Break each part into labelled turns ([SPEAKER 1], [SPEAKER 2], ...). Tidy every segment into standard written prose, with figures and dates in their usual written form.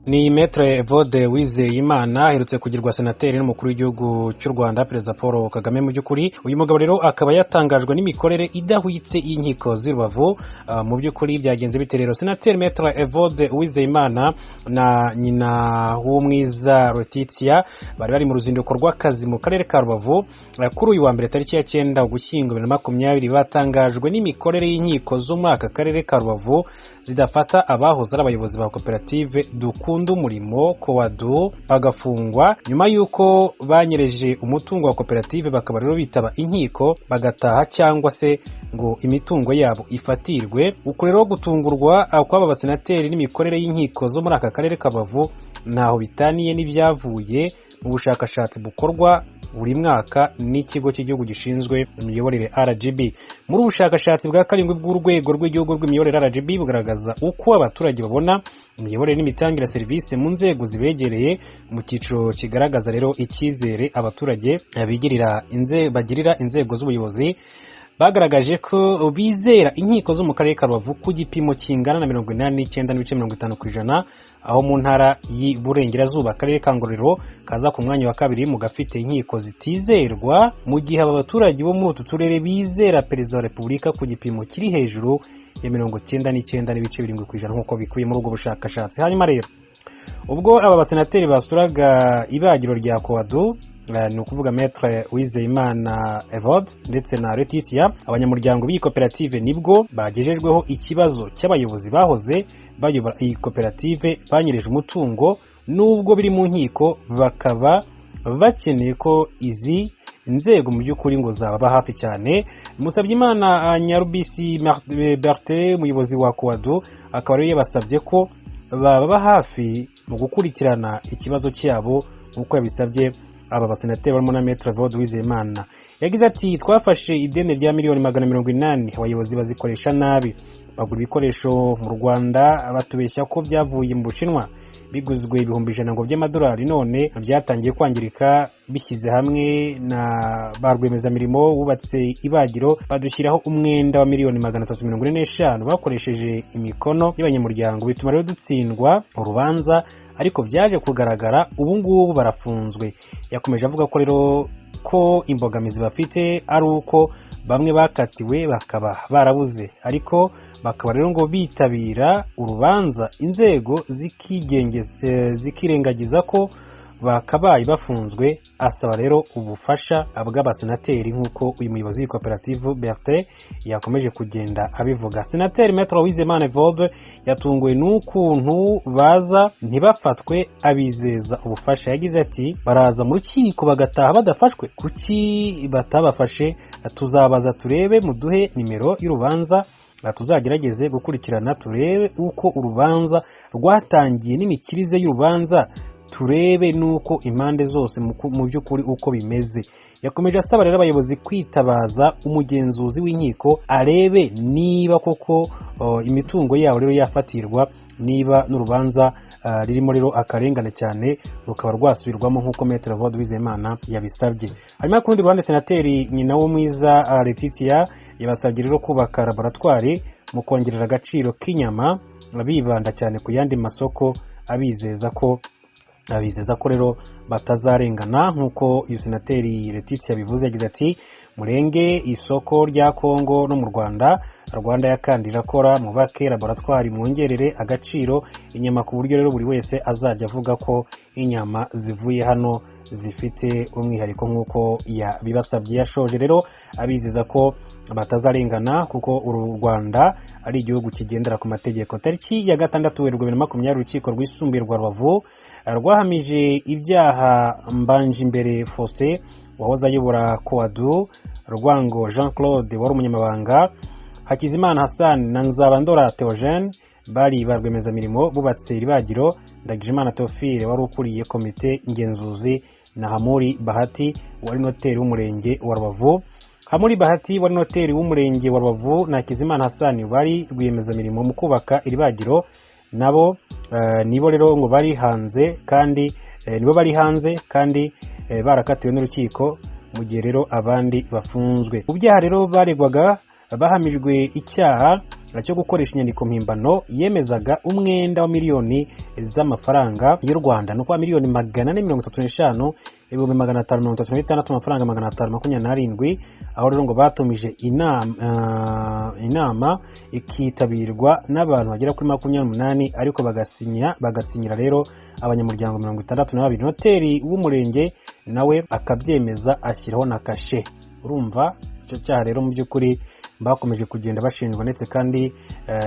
[SPEAKER 1] Ni Maître Evode Uwizeyimana aherutse kugirwa senateri n'umukuru w'igihugu cy'u Rwanda Perezida Paul Kagame. Mu by'ukuri uyu mugabo rero akaba yatangajwe n'imikorere idahwitse y'inkiko z'i Rubavu. Mu by'ukuri byagenze bite rero? Senateri Maître Evode Uwizeyimana na nyina w'umwiza Letitia bari mu ruzinduko rw'akazi mu karere ka Rubavu kuri uyu wa mbere tariki ya 9 Ugushyingo 2020. Batangajwe n'imikorere y'inkiko zo muri aka karere ka Rubavu zidafata abahoze ari abayobozi ba koperative Dukunda umurimo Coadu bagafungwa nyuma y'uko banyereje umutungo wa koperative, bakaba rero bitaba inkiko bagataha cyangwa se ngo imitungo yabo ifatirwe. Uko rero gutungurwa kw'aba basenateri n'imikorere y'inkiko zo muri aka karere ka Rubavu ntaho bitaniye n'ibyavuye mu bushakashatsi bukorwa buri mwaka n'ikigo cy'igihugu gishinzwe imiyoborere RGB. Muri ubushakashatsi bwa karindwi bw'urwego rw'igihugu rw'imiyoborere RGB bugaragaza uko abaturage babona imiyoborere n'imitangire ya serivisi mu nzego zibegereye, mu cyiciro kigaragaza rero icyizere abaturage bagirira inzego z'ubuyobozi. Bagaragaje ko bizera inkiko zo mu karere ka Rubavu ku gipimo kingana na 89.50%, aho mu ntara y'Iburengerazuba akarere ka Ngororero kaza ku mwanya wa kabiri mu gafite inkiko zitizerwa, mu gihe aba baturage bo muri utu turere bizera Perezida wa Repubulika ku gipimo kiri hejuru ya 99.7% nk'uko bikubiye muri ubwo bushakashatsi. Hanyuma rero ubwo aba basenateri basuraga ibagiro rya Coadu, ni ukuvuga Maître Uwizeyimana Evode ndetse na Letitia, abanyamuryango b'iyi koperative nibwo bagejejweho ikibazo cy'abayobozi bahoze bayobora iyi koperative banyereje umutungo. Nubwo biri mu nkiko, bakaba bakeneye ko izi inzego mu by'ukuri ngo zababa hafi cyane. Musabyimana Nyarubisi Bertin, umuyobozi wa Coadu, akaba rero yabasabye ko baba hafi mu gukurikirana ikibazo cyabo nk'uko yabisabye aba basenateri barimo na Maître Evode Uwizeyimana. Yagize ati twafashe ideni rya miliyoni 180, abayobozi bazikoresha nabi, bagura ibikoresho mu Rwanda batubeshya ko byavuye mu Bushinwa, biguzwe ibihumbi 100 ngo by'amadolari, none byatangiye kwangirika. Bishyize hamwe na ba rwiyemezamirimo wubatse ibagiro badushyiraho umwenda wa miliyoni 345 bakoresheje imikono y'abanyamuryango, bituma rero dutsindwa urubanza, ariko byaje kugaragara ubu ngubu barafunzwe. Yakomeje avuga ko rero ko imbogamizi bafite ari uko bamwe bakatiwe bakaba barabuze, ariko bakaba rero ngo bitabira urubanza inzego zikirengagiza ko bakabaye bafunzwe. Asaba rero ubufasha bw'abasenateri nk'uko uyu muyobozi w'ikoperative Bertin yakomeje kugenda abivuga. Senateri Maître Uwizeyimana Evode yatunguwe n'ukuntu baza ntibafatwe, abizeza ubufasha. Yagize ati baraza mu rukiko bagataha badafashwe, kuki batabafashe? Tuzabaza turebe, muduhe nimero y'urubanza tuzagerageze gukurikirana, turebe uko urubanza rwatangiye n'imikirize y'urubanza, turebe nuko impande zose mu by'ukuri uko bimeze. Yakomeje asaba rero abayobozi kwitabaza umugenzuzi w'inkiko arebe niba koko imitungo yabo rero yafatirwa, niba n'urubanza ririmo rero akarengane cyane rukaba rwasubirwamo nk'uko Maître Evode Uwizeyimana yabisabye. Hanyuma ku rundi ruhande, senateri nyina w'umwiza Letitia yabasabye rero kubaka laboratwari mu kongerera agaciro k'inyama, bibanda cyane ku yandi masoko, abizeza ko rero batazarengana nk'uko iyo senateri Letitia bivuze. Yagize ati murenge isoko rya Kongo no mu Rwanda yakandi irakora, mubake laboratwari, mwongerere agaciro inyama ku buryo rero buri wese azajya avuga ko inyama zivuye hano zifite umwihariko nk'uko yabibasabye. Yashoje rero abizeza ko batazarengana kuko uru Rwanda ari igihugu kigendera ku mategeko. Tariki ya 6 Werurwe 2020 urukiko rwisumbuye rwa Rubavu rwahamije ibyaha Mbanjimbere Faustin wahoze ayobora Coadu, Rwango Jean Claude wari umunyamabanga, Hakizimana Hassan na Nzabandora Theogene bari barwemezamirimo bubatse iribagiro, Ndagijimana Théophile wari ukuriye komite ngenzuzi, na Hamuri Bahati wari noteri w'umurenge wa Rubavu. Hamuri Bahati wari noteri w'umurenge wa Rubavu na Hakizimana Hassan bari rwiyemezamirimo mu kubaka iribagiro, nabo nibo rero ngo bari hanze kandi barakatiwe n'urukiko mu gihe rero abandi bafunzwe. Mu byaha rero baregwaga bahamijwe icyaha cyo gukoresha inyandiko mpimbano yemezaga umwenda wa miliyoni z'amafaranga y'u Rwanda, no kwa miliyoni 435 ibihumbi 536 amafaranga 527, aho rero ngo batumije inama ikitabirwa n'abantu bagera kuri 28 ariko bagasinyira rero abanyamuryango 62. Noteri w'umurenge nawe akabyemeza ashyiraho na kashe. Urumva icyo cyaha rero mu by'ukuri bakomeje kugenda bashinjwa, ndetse kandi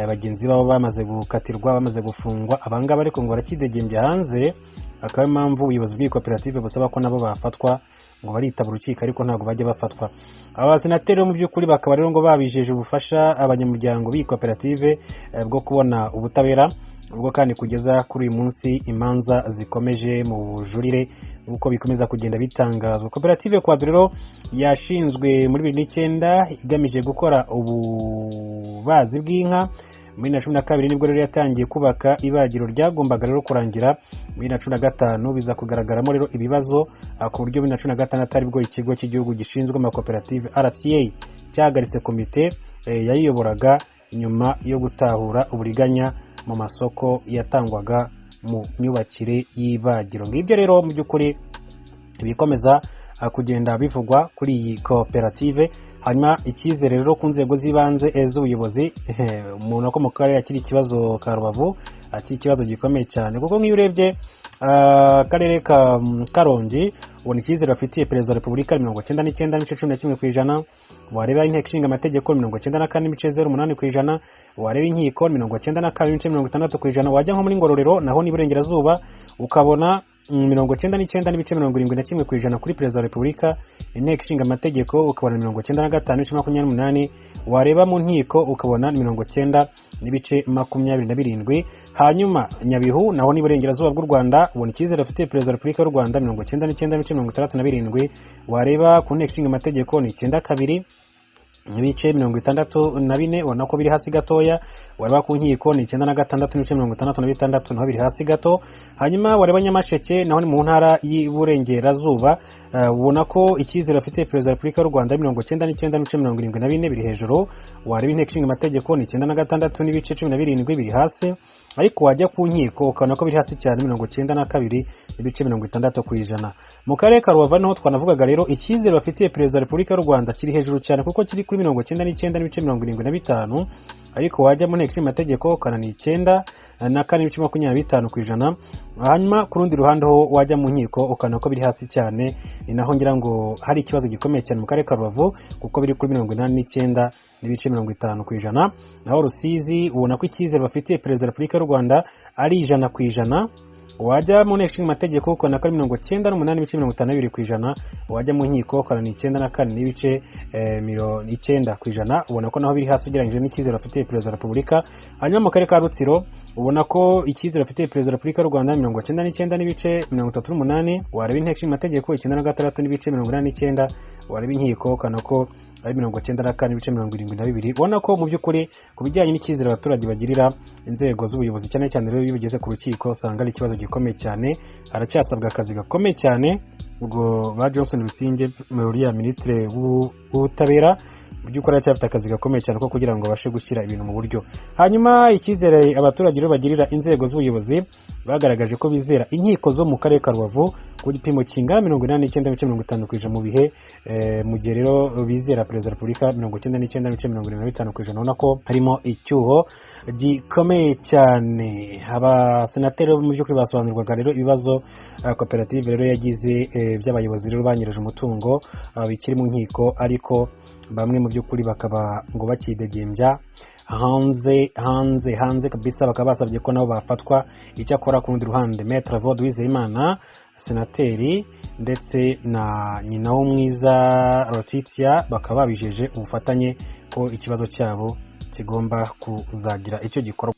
[SPEAKER 1] bagenzi babo bamaze gukatirwa, bamaze gufungwa. Abangaba ariko ngo barakidegembya hanze, akaba impamvu ubuyobozi bw'iyi koperative busaba ko nabo bafatwa, ngo baritaba urukiko ariko ntabwo bajya bafatwa. Abasenateri mu by'ukuri bakaba rero ngo babijeje ubufasha abanyamuryango b'iyi koperative bwo kubona ubutabera, ubwo kandi kugeza kuri uyu munsi imanza zikomeje mu bujurire uko bikomeza kugenda bitangazwa. Koperative Quadro rero yashinzwe muri 2009 igamije gukora ububazi bw'inka. Muri 2012 nibwo rero yatangiye kubaka ibagiro ryagombaga rero kurangira muri 2015, biza kugaragaramo rero ibibazo ku buryo muri 2016 aribwo ikigo cy'igihugu gishinzwe amakoperative RCA cyahagaritse komite yayiyoboraga nyuma yo gutahura uburiganya mu masoko yatangwaga mu myubakire y'ibagiro. Ngibyo rero mu by'ukuri bikomeza kugenda bivugwa kuri iyi koperative. Hanyuma icyizere rero ku nzego z'ibanze z'ubuyobozi, umuntu akomoka akiri ikibazo ka Rubavu, akiri ikibazo gikomeye cyane, kuko nk'iyo urebye akarere ka Karongi ubona icyizere bafitiye perezida wa repubulika 99.11%, wareba inteko ishinga amategeko 94.08%, wareba inkiko 92.60%, wajya nko muri Ngororero naho ni Burengerazuba ukabona 99.71% kuri perezida wa repubulika, inteko ishinga amategeko ukabona 95.28%, wareba mu nkiko ukabona 90.27%. Hanyuma Nyabihu naho ni Burengerazuba bw'u Rwanda ubona icyizere afite perezida wa repubulika y'u Rwanda 99.67%, wareba ku nteko ishinga amategeko ni 92 ibice 64, ubona ko biri hasi gatoya. Wareba ku nkiko ni 96.66 naho biri hasi gato. Hanyuma wareba Nyamasheke naho ni mu ntara y'Iburengerazuba, ubona ko icyizere afite perezida wa repubulika y'u Rwanda 99.74 biri hejuru. Wareba inteko ishinga amategeko ni 96 n'ibice 17 biri hasi, ariko wajya ku nkiko ukabona ko biri hasi cyane 92 ibice 60%. Mu karere ka Rubavu naho twanavugaga rero icyizere bafitiye perezida wa repubulika y'u Rwanda kiri hejuru cyane kuko kiri kuri 99.75, ariko wajya mu nteko ishinga amategeko ukana ni 94.25%. Hanyuma ku rundi ruhande ho wajya mu nkiko ukana ko biri hasi cyane, ni naho ngira ngo hari ikibazo gikomeye cyane mu karere ka Rubavu kuko biri kuri 89.50%. Naho Rusizi ubona ko icyizere bafitiye perezida wa repubulika y'u Rwanda ari 100%. Wajya mu nteko ishinga amategeko ukana 98.52%, wajya mu nkiko ukana ni 94.90%, ubona ko naho biri hasi ugereranyije n'icyizere afitiye perezida wa repubulika. Hanyuma mu karere ka Rutsiro ubona ko icyizere afitiye perezida wa repubulika y'u Rwanda 99.38%, wareba inteko ishinga amategeko 96.89%, wareba inkiko ukana ko ari 94.72%. ubona ko mu by'ukuri ku bijyanye n'icyizere abaturage bagirira inzego z'ubuyobozi cyane cyane rero iyo bigeze ku rukiko usanga ari ikibazo gikomeye cyane. Haracyasabwa akazi gakomeye cyane ubwo ba Johnson Businge uriya ministre w'ubutabera mu by'ukuri aracyafite akazi gakomeye cyane ko kugira ngo babashe gushyira ibintu mu buryo. Hanyuma icyizere abaturage rero bagirira inzego z'ubuyobozi bagaragaje ko bizera inkiko zo mu karere ka Rubavu ku gipimo kingana 89.50% mu bihe mu gihe rero bizera perezida wa repubulika 99.75%. ubona ko harimo icyuho gikomeye cyane. Abasenateri mu by'ukuri basobanurwaga rero ibibazo koperative rero yagize by'abayobozi rero banyereje umutungo bikiri mu nkiko, ariko bamwe mu by'ukuri bakaba ngo bakidegembya hanze kabisa, bakaba basabye ko nabo bafatwa. Icyakora ku rundi ruhande Maître Vode Uwizeyimana senateri ndetse na nyina w'umwiza Letitia bakaba babijeje ubufatanye ko ikibazo cyabo kigomba kuzagira icyo gikorwa.